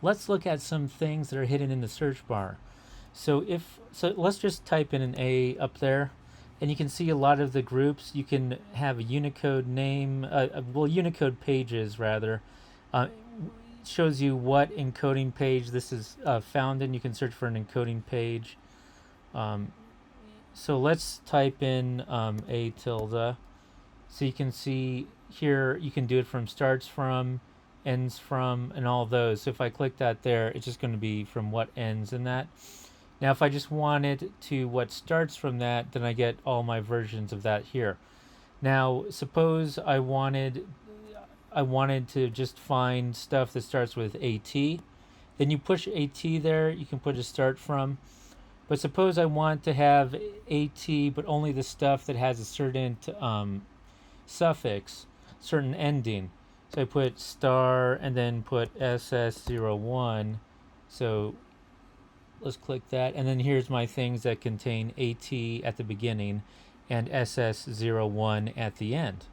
let's look at some things that are hidden in the search bar. So let's just type in an A up there, and you can see a lot of the groups. You can have a Unicode name, well, Unicode pages rather. Uh, shows you what encoding page this is found in. You can search for an encoding page. Um, so let's type in A tilde. So you can see here, you can do it from starts from, ends from, and all those. So if I click that there, it's just going to be from what ends in that. Now if I just wanted to what starts from that, then I get all my versions of that here. Now suppose I wanted to just find stuff that starts with AT. Then you push AT there, you can put a start from. But suppose I want to have AT, but only the stuff that has a certain suffix, certain ending. So I put star and then put SS01. So let's click that. And then here's my things that contain AT at the beginning and SS01 at the end.